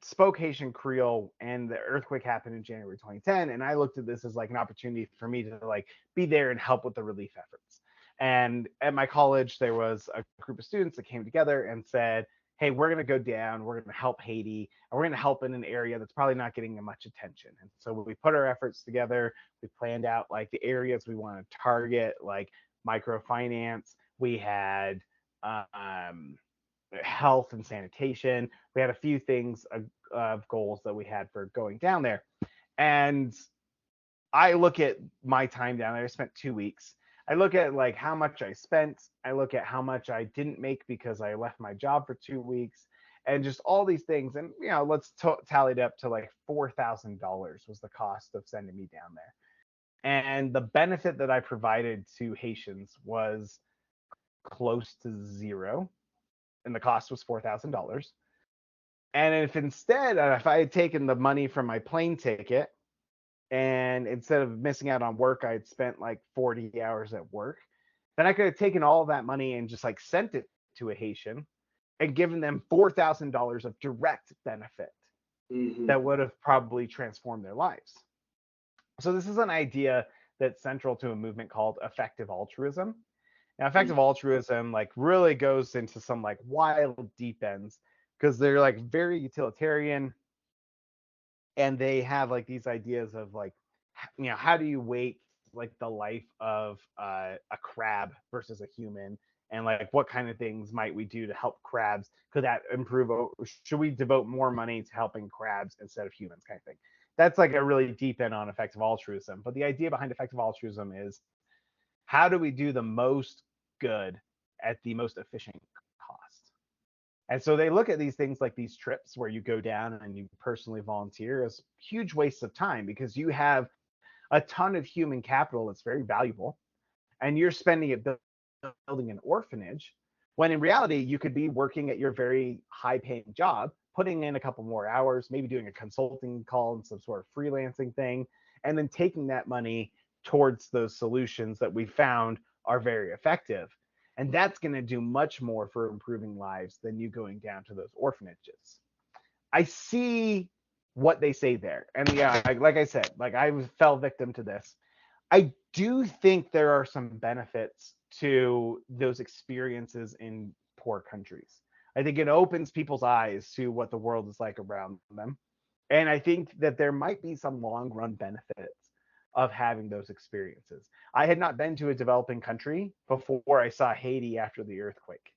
spoke Haitian Creole, and the earthquake happened in January 2010, and I looked at this as like an opportunity for me to like be there and help with the relief efforts. And at my college, there was a group of students that came together and said, "Hey, we're going to go down. We're going to help Haiti, and we're going to help in an area that's probably not getting much attention." And so we put our efforts together. We planned out like the areas we want to target, like microfinance. We had um, health and sanitation. We had a few things of goals that we had for going down there. And I look at my time down there. I spent 2 weeks. I look at like how much I spent. I look at how much I didn't make because I left my job for 2 weeks, and just all these things. And let's tally it up to like $4,000 was the cost of sending me down there. And the benefit that I provided to Haitians was close to zero, and the cost was $4,000. And if I had taken the money from my plane ticket, and instead of missing out on work, I had spent like 40 hours at work, then I could have taken all that money and just like sent it to a Haitian and given them $4,000 of direct benefit Mm-hmm. that would have probably transformed their lives. So this is an idea that's central to a movement called effective altruism. Now, effective altruism like really goes into some like wild deep ends because they're like very utilitarian, and they have like these ideas of like how do you weight like the life of a crab versus a human, and like what kind of things might we do to help crabs? Could that improve? Should we devote more money to helping crabs instead of humans, kind of thing? That's like a really deep end on effective altruism. But the idea behind effective altruism is how do we do the most good at the most efficient cost? And so they look at these things like these trips where you go down and you personally volunteer as huge wastes of time because you have a ton of human capital that's very valuable, and you're spending it building an orphanage when in reality you could be working at your very high paying job, putting in a couple more hours, maybe doing a consulting call and some sort of freelancing thing, and then taking that money towards those solutions that we found are very effective. And that's going to do much more for improving lives than you going down to those orphanages. I see what they say there. And yeah, like I said, like I fell victim to this. I do think there are some benefits to those experiences in poor countries. I think it opens people's eyes to what the world is like around them. And I think that there might be some long run benefits of having those experiences. I had not been to a developing country before I saw Haiti after the earthquake.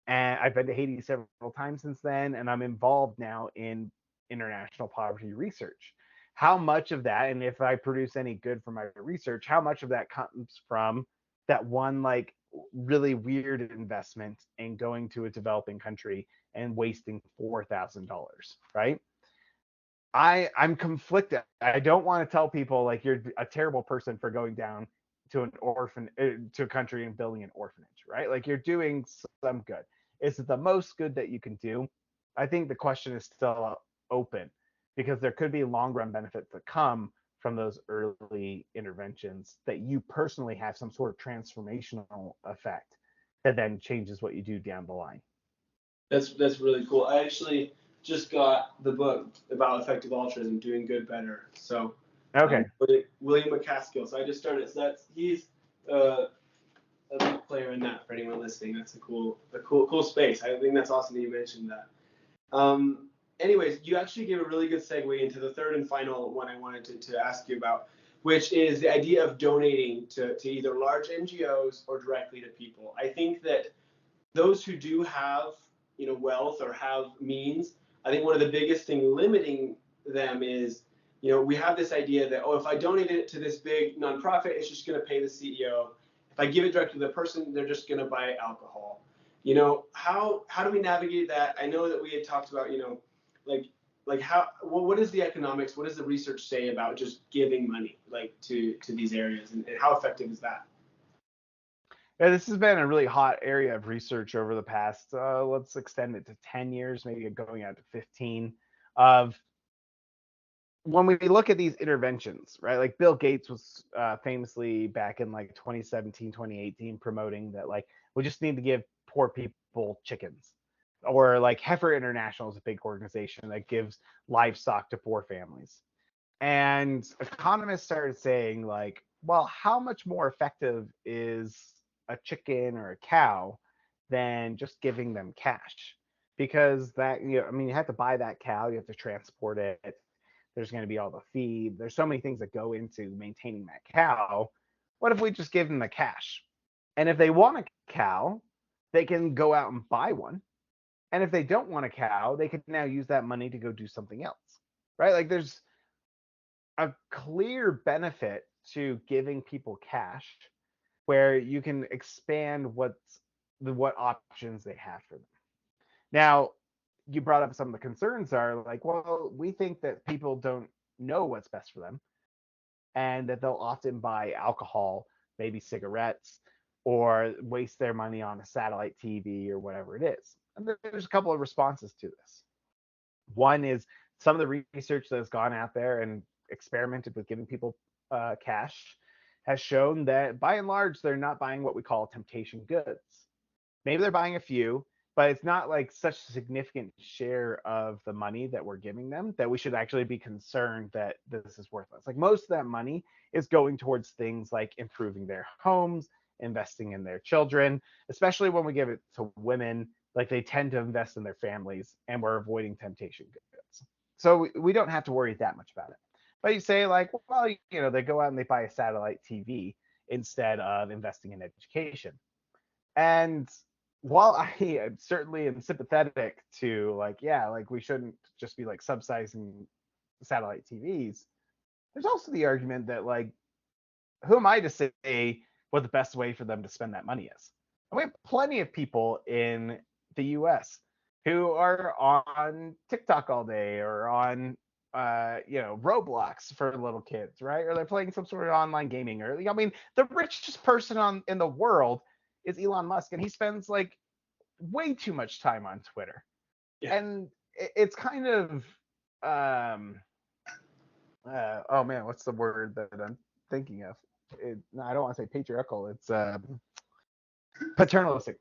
And I've been to Haiti several times since then, and I'm involved now in international poverty research. How much of that, and if I produce any good from my research, how much of that comes from that one like really weird investment in going to a developing country and wasting $4,000, right? I'm conflicted. I don't want to tell people like you're a terrible person for going down to an to a country and building an orphanage, right? Like you're doing some good. Is it the most good that you can do? I think the question is still open because there could be long run benefits that come from those early interventions that you personally have some sort of transformational effect that then changes what you do down the line. That's really cool. I actually just got the book about effective altruism, doing good better. So Okay. William McCaskill. So I just started. So he's uh, a big player in that for anyone listening. That's a cool space. I think that's awesome that you mentioned that. Anyways, you actually gave a really good segue into the third and final one I wanted to ask you about, which is the idea of donating to either large NGOs or directly to people. I think that those who do have wealth or have means, I think one of the biggest thing limiting them is we have this idea that, oh, if I donate it to this big nonprofit, it's just going to pay the CEO. If I give it directly to the person, they're just going to buy alcohol. How do we navigate that? I know that we had talked about like how what is the economics, what does the research say about just giving money like to these areas, and how effective is that? Yeah, this has been a really hot area of research over the past, let's extend it to 10 years, maybe going out to 15, of when we look at these interventions, right? Like Bill Gates was famously back in like 2017, 2018 promoting that like we just need to give poor people chickens. Or like Heifer International is a big organization that gives livestock to poor families. And economists started saying like, well, how much more effective is a chicken or a cow than just giving them cash? Because that, I mean, you have to buy that cow, you have to transport it, there's going to be all the feed. There's so many things that go into maintaining that cow. What if we just give them the cash? And if they want a cow, they can go out and buy one. And if they don't want a cow, they can now use that money to go do something else. Right? Like there's a clear benefit to giving people cash where you can expand what options they have for them. Now, you brought up some of the concerns are like, well, we think that people don't know what's best for them and that they'll often buy alcohol, maybe cigarettes, or waste their money on a satellite TV or whatever it is. And there's a couple of responses to this. One is some of the research that has gone out there and experimented with giving people cash has shown that by and large, they're not buying what we call temptation goods. Maybe they're buying a few, but it's not like such a significant share of the money that we're giving them that we should actually be concerned that this is worthless. Like most of that money is going towards things like improving their homes, investing in their children, especially when we give it to women, like they tend to invest in their families and we're avoiding temptation goods. So we don't have to worry that much about it. But you say like, well, they go out and they buy a satellite TV instead of investing in education. And while I certainly am sympathetic to like, yeah, like we shouldn't just be like subsidizing satellite TVs, there's also the argument that like, who am I to say what the best way for them to spend that money is? And we have plenty of people in the US who are on TikTok all day or on Roblox for little kids, right? Or they're playing some sort of online gaming. Or I mean, the richest person in the world is Elon Musk, and he spends like way too much time on Twitter. Yeah. And it's kind of oh man, what's the word that I'm thinking of? No, I don't want to say patriarchal. It's paternalistic.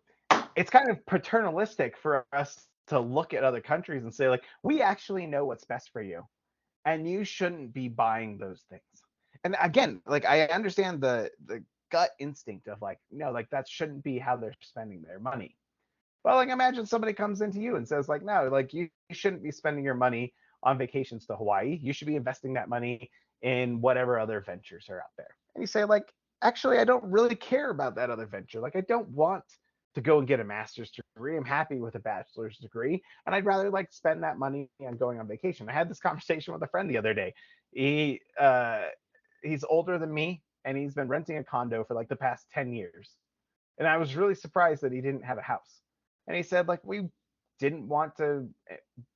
It's kind of paternalistic for us to look at other countries and say like, we actually know what's best for you, and you shouldn't be buying those things. And again, like I understand the gut instinct of like, no, like that shouldn't be how they're spending their money. Well, like imagine somebody comes into you and says like, no, like you shouldn't be spending your money on vacations to Hawaii. You should be investing that money in whatever other ventures are out there. And you say like, actually, I don't really care about that other venture. Like I don't want to go and get a master's degree. I'm happy with a bachelor's degree, and I'd rather like spend that money on going on vacation. I had this conversation with a friend the other day. He's older than me, and he's been renting a condo for like the past 10 years. And I was really surprised that he didn't have a house. And he said, like, we didn't want to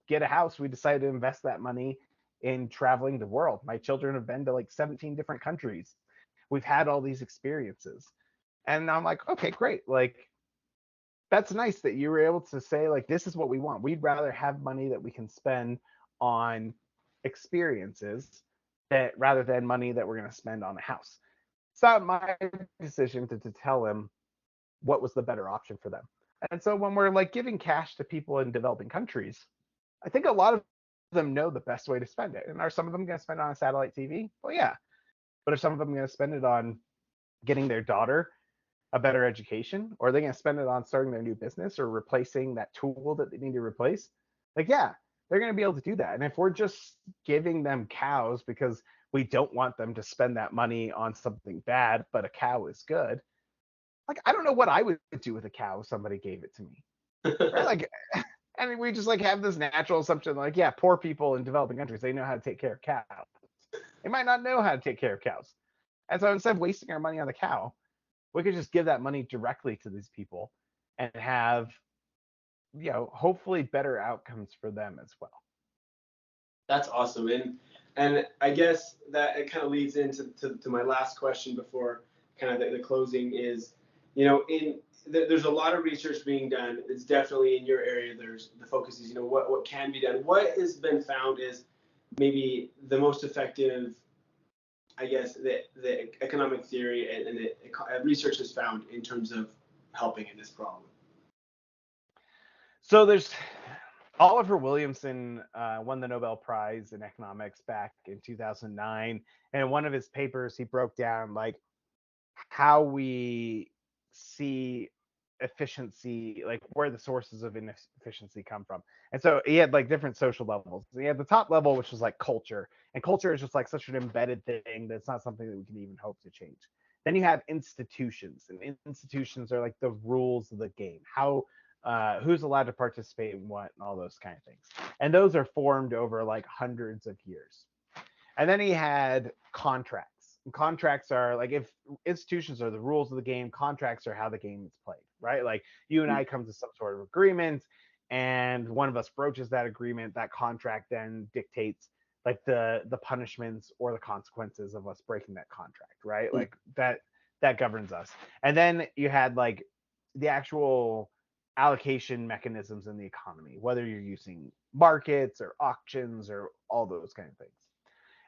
get a house. We decided to invest that money in traveling the world. My children have been to like 17 different countries. We've had all these experiences. And I'm like, okay, great. Like, that's nice that you were able to say, like, this is what we want. We'd rather have money that we can spend on experiences that rather than money that we're going to spend on a house. It's not my decision to tell him what was the better option for them. And so when we're like giving cash to people in developing countries, I think a lot of them know the best way to spend it. And are some of them going to spend it on a satellite TV? Well, yeah. But are some of them going to spend it on getting their daughter a better education? Or are they going to spend it on starting their new business or replacing that tool that they need to replace? Like, yeah, they're going to be able to do that. And if we're just giving them cows because we don't want them to spend that money on something bad, but a cow is good, like I don't know what I would do with a cow if somebody gave it to me. Right? Like I mean we just like have this natural assumption like, yeah, poor people in developing countries, they know how to take care of cows. They might not know how to take care of cows. And so instead of wasting our money on the cow, we could just give that money directly to these people and have, hopefully better outcomes for them as well. That's awesome. And I guess that it kind of leads into to my last question before kind of the closing is There's a lot of research being done. It's definitely in your area. There's the focus is, what can be done. What has been found is maybe the most effective, I guess, the economic theory and the research has found in terms of helping in this problem. So there's Oliver Williamson won the Nobel Prize in economics back in 2009, and in one of his papers he broke down like how we see efficiency, like where the sources of inefficiency come from. And so he had like different social levels. He had the top level, which was like culture, and culture is just like such an embedded thing that's not something that we can even hope to change. Then you have institutions, and institutions are like the rules of the game, how who's allowed to participate in what, and all those kind of things. And those are formed over like hundreds of years. And then he had contracts. And contracts are like, if institutions are the rules of the game, contracts are how the game is played, right? Like you and I come to some sort of agreement, and one of us broaches that agreement. That contract then dictates like the punishments or the consequences of us breaking that contract, right? Like that governs us. And then you had like the actual allocation mechanisms in the economy, whether you're using markets or auctions or all those kind of things.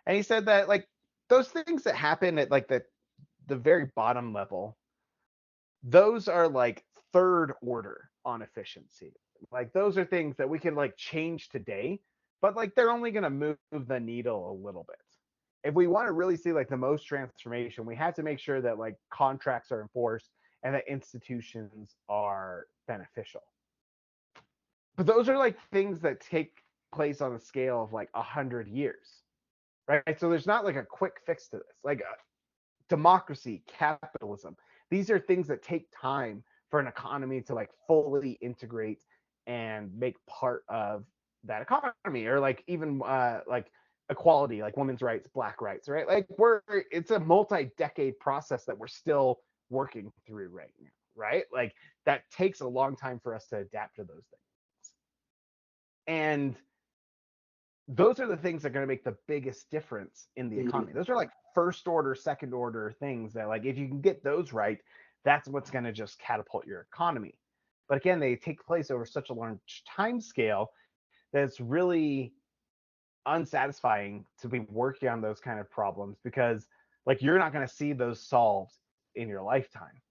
And he said that like those things that happen at like the very bottom level, those are like third order on efficiency. Like those are things that we can like change today, but like they're only going to move the needle a little bit. If we want to really see like the most transformation, we have to make sure that like contracts are enforced and that institutions are beneficial. But those are like things that take place on a scale of like 100 years, right? So there's not like a quick fix to this. Like democracy, capitalism, these are things that take time for an economy to like fully integrate and make part of that economy, or like even like equality, like women's rights, black rights, right? Like it's a multi-decade process that we're still working through right now, right? Like that takes a long time for us to adapt to those things. And those are the things that are going to make the biggest difference in the economy. Those are like first order, second order things that like if you can get those right, that's what's going to just catapult your economy. But again, they take place over such a large time scale that it's really unsatisfying to be working on those kind of problems, because like you're not going to see those solved in your lifetime.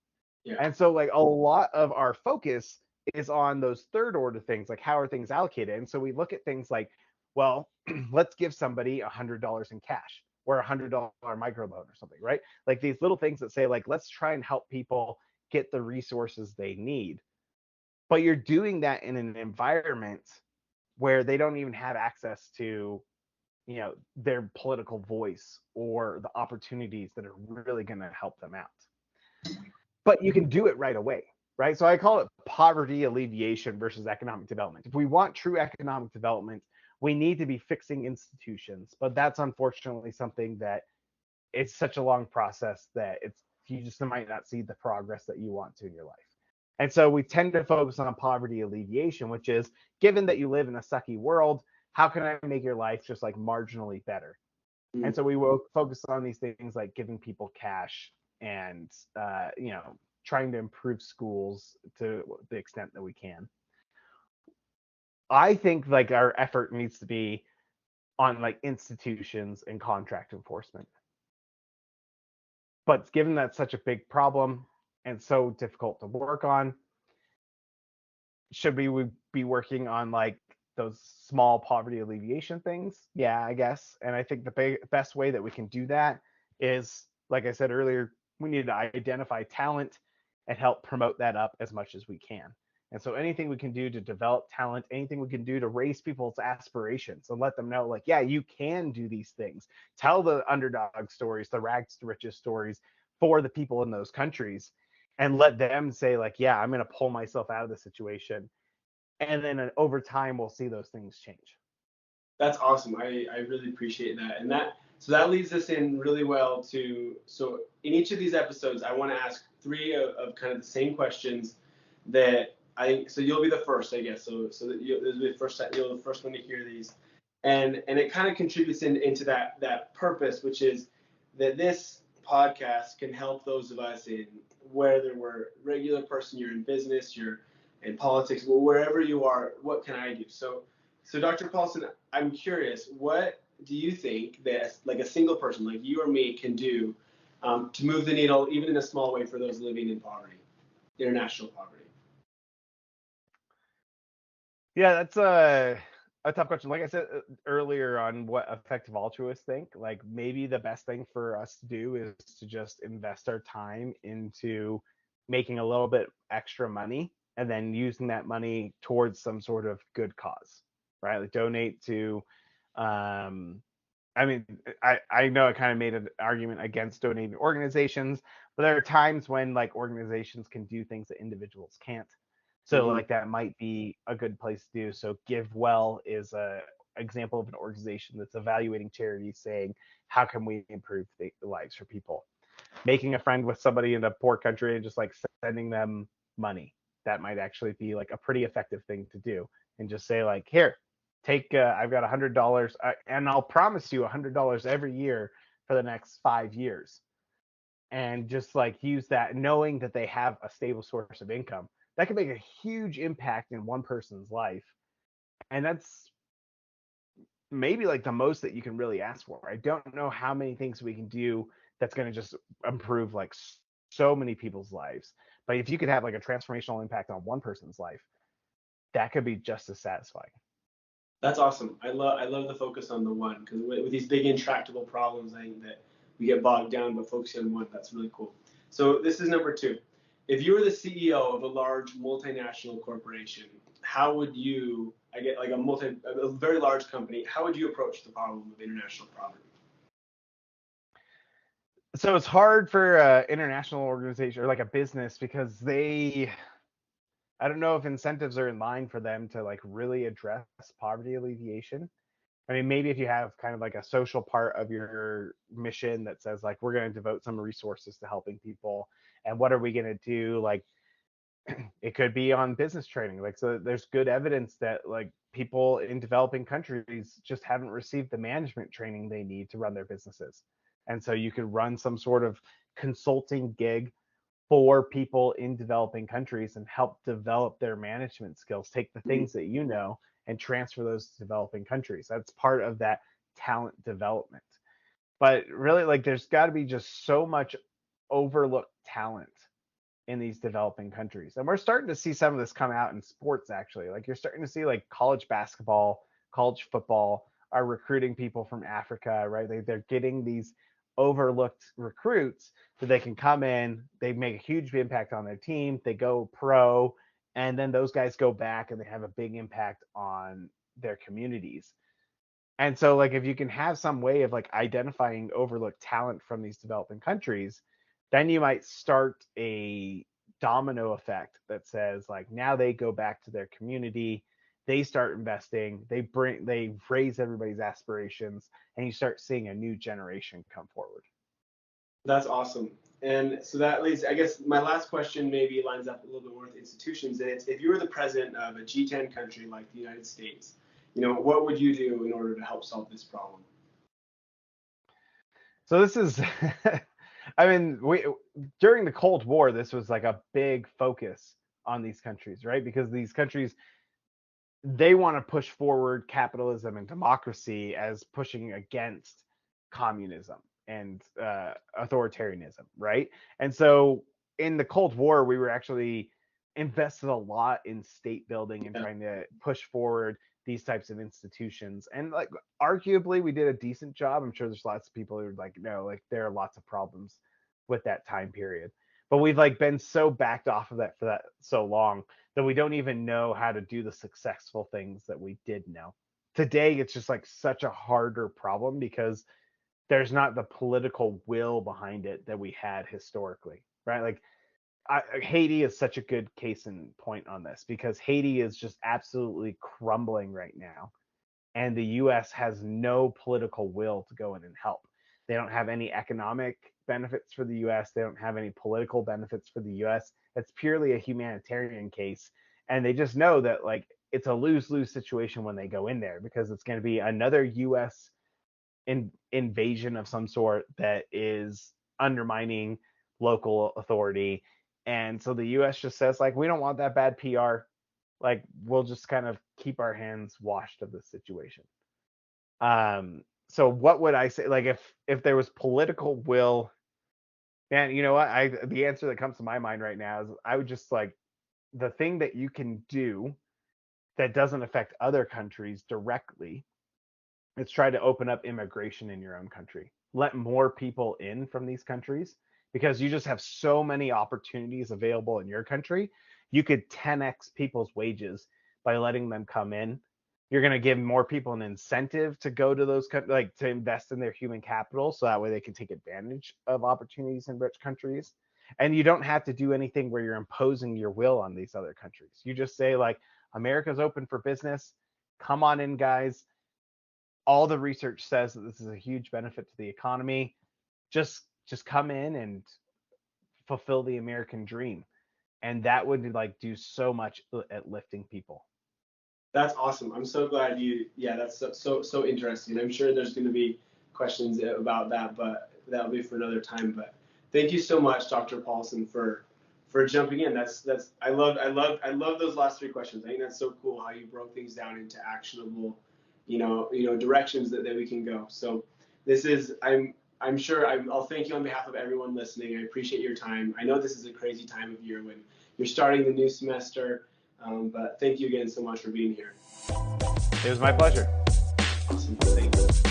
Yeah. And so like a lot of our focus is on those third order things, like how are things allocated. And so we look at things like, well, let's give somebody $100 in cash or $100 microloan or something, right? Like these little things that say like, let's try and help people get the resources they need. But you're doing that in an environment where they don't even have access to, their political voice or the opportunities that are really going to help them out. But you can do it right away, right? So I call it poverty alleviation versus economic development. If we want true economic development, we need to be fixing institutions, but that's unfortunately something that it's such a long process that you just might not see the progress that you want to in your life. And so we tend to focus on poverty alleviation, which is, given that you live in a sucky world, how can I make your life just like marginally better? And so we will focus on these things like giving people cash and trying to improve schools to the extent that we can. I think like our effort needs to be on like institutions and contract enforcement. But given that's such a big problem and so difficult to work on, should we be working on like those small poverty alleviation things? Yeah, I guess. And I think the best way that we can do that is, like I said earlier, we need to identify talent and help promote that up as much as we can. And so anything we can do to develop talent, anything we can do to raise people's aspirations and let them know, like, yeah, you can do these things. Tell the underdog stories, the rags to riches stories for the people in those countries, and let them say, like, yeah, I'm going to pull myself out of the situation. And then over time, we'll see those things change. That's awesome. I really appreciate that. And that leads us in really well so in each of these episodes, I want to ask three of kind of the same questions that so you'll be the first, I guess. So that you'll be the first, you're the first one to hear these. And it kind of contributes into that purpose, which is that this podcast can help those of us in whether we're a regular person, you're in business, you're in politics, wherever you are, what can I do? So Dr. Palsson, I'm curious, what do you think that like a single person like you or me can do to move the needle, even in a small way, for those living in poverty, international poverty? Yeah, that's a tough question. Like I said earlier on what effective altruists think, like maybe the best thing for us to do is to just invest our time into making a little bit extra money and then using that money towards some sort of good cause, right? Like donate to um I mean, I know I kind of made an argument against donating to organizations, but there are times when like organizations can do things that individuals can't. So Mm-hmm. like that might be a good place to do. So Give Well is a example of an organization that's evaluating charities, saying how can we improve the lives for people. Making a friend with somebody in a poor country and just like sending them money, that might actually be like a pretty effective thing to do. And just say like, here, take I've got $100 and I'll promise you $100 every year for the next 5 years, and just like use that knowing that they have a stable source of income that can make a huge impact in one person's life. And that's maybe like the most that you can really ask for. I don't know how many things we can do that's going to just improve like so many people's lives, but if you could have like a transformational impact on one person's life, that could be just as satisfying. That's awesome. I love the focus on the one, because with these big intractable problems, I think that we get bogged down, but focusing on one, that's really cool. So this is number two. If you were the CEO of a large multinational corporation, how would you, I get like a very large company, how would you approach the problem of international poverty? So it's hard for international organization or like a business because they, I don't know if incentives are in line for them to like really address poverty alleviation. I mean, maybe if you have kind of like a social part of your mission that says like we're going to devote some resources to helping people, and what are we going to do? Like it could be on business training. Like so, there's good evidence that like people in developing countries just haven't received the management training they need to run their businesses, and so you could run some sort of consulting gig for people in developing countries and help develop their management skills. Take the Mm-hmm. things that you know and transfer those to developing countries. That's part of that talent development. But really, like, there's got to be just so much overlooked talent in these developing countries. And we're starting to see some of this come out in sports, actually. Like, you're starting to see, like, college basketball, college football are recruiting people from Africa, right? They're getting these overlooked recruits so they can come in, they make a huge impact on their team, they go pro, and then those guys go back and they have a big impact on their communities. And so like if you can have some way of like identifying overlooked talent from these developing countries, then you might start a domino effect that says like now they go back to their community, they start investing, they raise everybody's aspirations, and you start seeing a new generation come forward. That's awesome. And so that leads, I guess my last question maybe lines up a little bit more with institutions. And it's, if you were the president of a G10 country like the United States, what would you do in order to help solve this problem? So this is I mean, we during the Cold War, this was like a big focus on these countries, right? Because these countries they want to push forward capitalism and democracy as pushing against communism and authoritarianism, right? And so in the Cold War, we were actually invested a lot in state building and Yeah. trying to push forward these types of institutions. And like arguably we did a decent job. I'm sure there's lots of people who are like, no, like there are lots of problems with that time period. But we've like been so backed off of that for that so long that we don't even know how to do the successful things that we did know. Today, it's just like such a harder problem because there's not the political will behind it that we had historically, right? Like Haiti is such a good case in point on this because Haiti is just absolutely crumbling right now, and the U.S. has no political will to go in and help. They don't have any economic benefits for the U.S. They don't have any political benefits for the U.S. It's purely a humanitarian case, and they just know that like it's a lose-lose situation when they go in there because it's going to be another U.S. Invasion of some sort that is undermining local authority. And so the US just says, like, we don't want that bad PR. Like, we'll just kind of keep our hands washed of the situation. So what would I say? Like, if there was political will, man, you know what? The answer that comes to my mind right now is I would just like the thing that you can do that doesn't affect other countries directly. It's try to open up immigration in your own country. Let more people in from these countries because you just have so many opportunities available in your country. You could 10x people's wages by letting them come in. You're going to give more people an incentive to go to those like to invest in their human capital so that way they can take advantage of opportunities in rich countries. And you don't have to do anything where you're imposing your will on these other countries. You just say like America's open for business. Come on in, guys. All the research says that this is a huge benefit to the economy. Just come in and fulfill the American dream. And that would like do so much at lifting people. That's awesome. I'm so glad yeah, that's so interesting. I'm sure there's going to be questions about that, but that'll be for another time. But thank you so much, Dr. Palsson, for jumping in. I love those last three questions. I think that's so cool how you broke things down into actionable, directions that we can go. So this is I'm sure I'll thank you on behalf of everyone listening. I appreciate your time. I know this is a crazy time of year when you're starting the new semester. But thank you again so much for being here. It was my pleasure. Awesome. Thank you.